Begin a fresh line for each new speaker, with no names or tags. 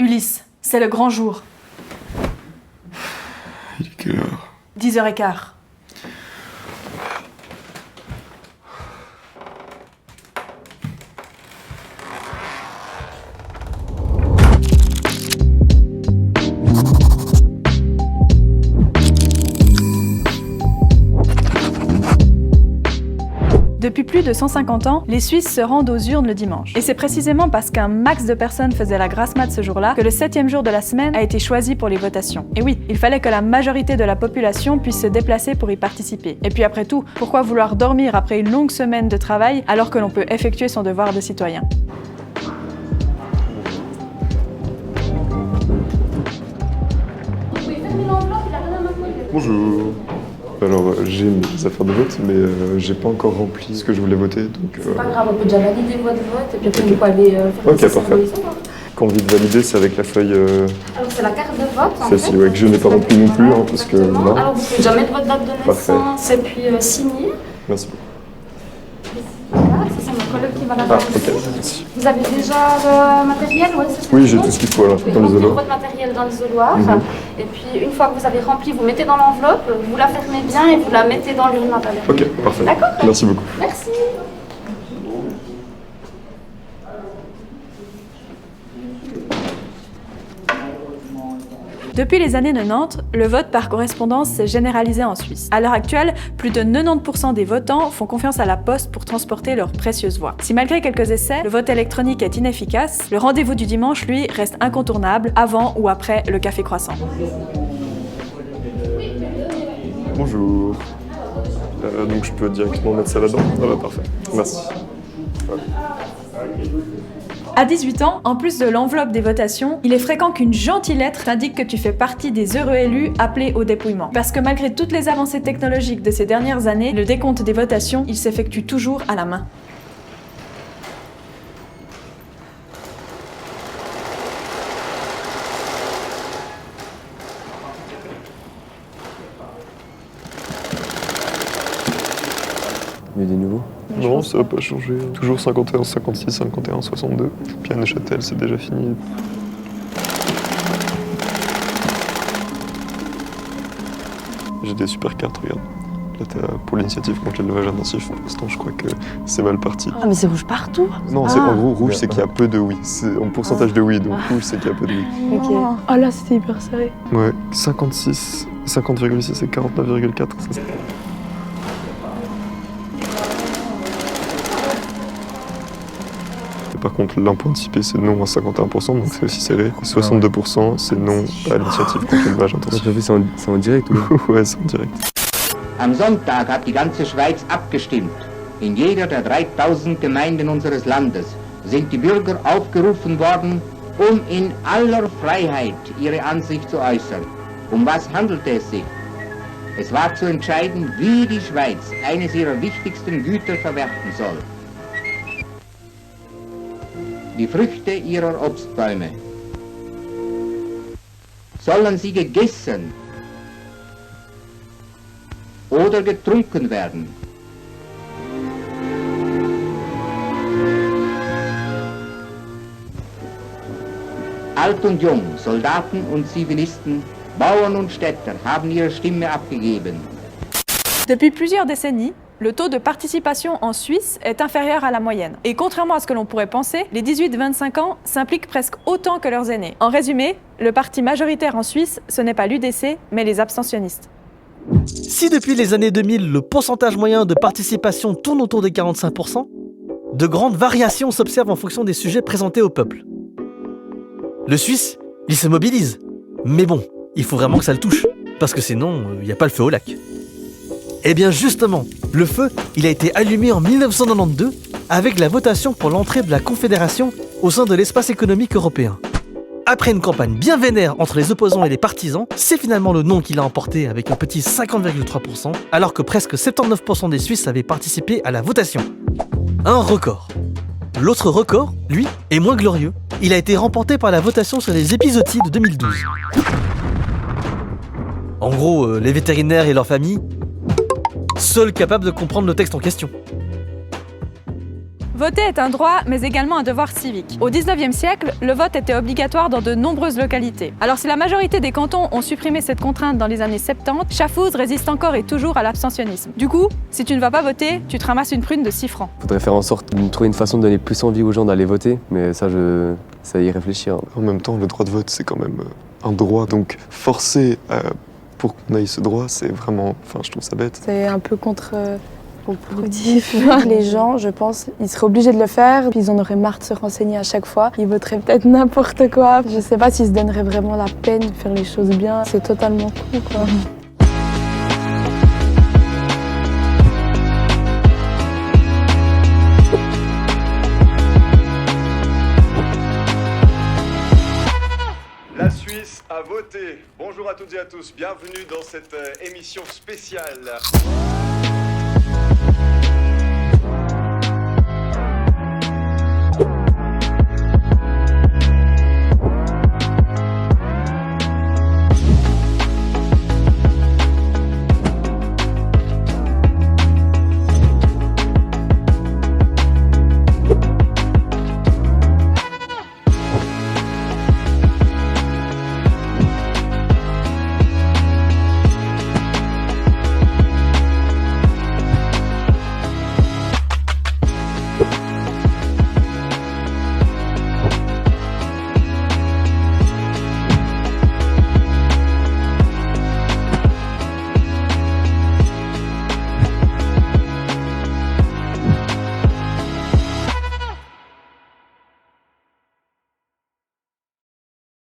Ulysse, c'est le grand jour.
Il est quelle heure?
10h15. Depuis plus de 150 ans, les Suisses se rendent aux urnes le dimanche. Et c'est précisément parce qu'un max de personnes faisait la grasse mat ce jour-là que le 7e jour de la semaine a été choisi pour les votations. Et oui, il fallait que la majorité de la population puisse se déplacer pour y participer. Et puis après tout, pourquoi vouloir dormir après une longue semaine de travail alors que l'on peut effectuer son devoir de citoyen?
Bonjour. Alors, j'ai mes affaires de vote, mais j'ai pas encore rempli ce que je voulais voter, donc...
C'est pas grave, on peut déjà valider votre vote, et puis après, on peut aller faire
Ok, parfait. Quand on dit de valider, c'est avec la feuille...
Alors, c'est la carte de vote, en fait.
Celle-ci, ouais, que je n'ai pas remplie non plus, hein, parce que... Non.
Alors, vous pouvez déjà mettre votre date de naissance, et puis signer.
Merci beaucoup.
Voilà, ça, c'est mon collègue qui va la valider.
Ok, merci.
Vous avez déjà le matériel, ouais, c'est ça?
Oui, j'ai tout ce qu'il faut, là, dans l'isoloir.
Votre matériel dans l'isoloir, et puis une fois que vous avez rempli, vous mettez dans l'enveloppe, vous la fermez bien et vous la mettez dans l'urne à ballot.
Ok, parfait.
D'accord?
Merci beaucoup.
Merci.
Depuis les années 90, le vote par correspondance s'est généralisé en Suisse. À l'heure actuelle, plus de 90% des votants font confiance à la poste pour transporter leurs précieuses voix. Si malgré quelques essais, le vote électronique est inefficace, le rendez-vous du dimanche, lui, reste incontournable avant ou après le café croissant.
Bonjour. Donc je peux directement mettre ça là-dedans? Ah bah parfait. Merci. Voilà.
À 18 ans, en plus de l'enveloppe des votations, il est fréquent qu'une gentille lettre t'indique que tu fais partie des heureux élus appelés au dépouillement. Parce que malgré toutes les avancées technologiques de ces dernières années, le décompte des votations, il s'effectue toujours à la main.
Il y a des nouveaux?
Non, ça n'a pas changé. Toujours 51, 56, 51, 62. Puis à Neuchâtel, c'est déjà fini. J'ai des super cartes, regarde. Là, t'as pour l'initiative contre l'élevage intensif. Pour l'instant, je crois que c'est mal parti.
Ah, mais c'est rouge partout.
Non, c'est en gros, rouge, c'est qu'il y a peu de oui. C'est en pourcentage de oui, donc rouge, c'est qu'il y a peu de oui.
Ok.
Oh là, c'était hyper serré.
Ouais, 56, 50,6 et 49,4. Ça, par contre, l'impôt anticipé, c'est non à 51%, donc c'est aussi serré. 62%, c'est non à l'initiative contre l'élevage intensif.
C'est en direct, ou?
Ouais, c'est en direct.
Am Sonntag hat die ganze Schweiz abgestimmt. In jeder der 3000 Gemeinden unseres Landes sind die Bürger aufgerufen worden, in aller Freiheit ihre Ansicht zu äußern. Was handelte es sich? Es war zu entscheiden, wie die Schweiz eines ihrer wichtigsten Güter verwerten soll. Die Früchte ihrer Obstbäume. Sollen sie gegessen oder getrunken werden? Alt und jung, Soldaten und Zivilisten, Bauern und Städter haben ihre Stimme abgegeben.
Depuis plusieurs décennies, le taux de participation en Suisse est inférieur à la moyenne. Et contrairement à ce que l'on pourrait penser, les 18-25 ans s'impliquent presque autant que leurs aînés. En résumé, le parti majoritaire en Suisse, ce n'est pas l'UDC, mais les abstentionnistes.
Si depuis les années 2000, le pourcentage moyen de participation tourne autour des 45%, de grandes variations s'observent en fonction des sujets présentés au peuple. Le Suisse, il se mobilise. Mais bon, il faut vraiment que ça le touche, parce que sinon, il n'y a pas le feu au lac. Eh bien justement, le feu, il a été allumé en 1992 avec la votation pour l'entrée de la Confédération au sein de l'espace économique européen. Après une campagne bien vénère entre les opposants et les partisans, c'est finalement le non qui l'a emporté avec un petit 50,3%, alors que presque 79% des Suisses avaient participé à la votation. Un record. L'autre record, lui, est moins glorieux. Il a été remporté par la votation sur les épizooties de 2012. En gros, les vétérinaires et leurs familles, seuls capables de comprendre le texte en question.
Voter est un droit, mais également un devoir civique. Au 19e siècle, le vote était obligatoire dans de nombreuses localités. Alors si la majorité des cantons ont supprimé cette contrainte dans les années 70, Schaffhouse résiste encore et toujours à l'abstentionnisme. Du coup, si tu ne vas pas voter, tu te ramasses une prune de 6 francs.
Faudrait faire en sorte de trouver une façon de donner plus envie aux gens d'aller voter, mais ça, ça y réfléchir.
En même temps, le droit de vote, c'est quand même un droit, donc forcer pour qu'on aille ce droit, c'est vraiment, enfin, je trouve ça bête.
C'est un peu contre-productif. Les gens, je pense, ils seraient obligés de le faire, puis ils en auraient marre de se renseigner à chaque fois. Ils voteraient peut-être n'importe quoi. Je sais pas s'ils se donneraient vraiment la peine de faire les choses bien. C'est totalement con, quoi.
La Suisse a voté. Bonjour à toutes et à tous, bienvenue dans cette émission spéciale.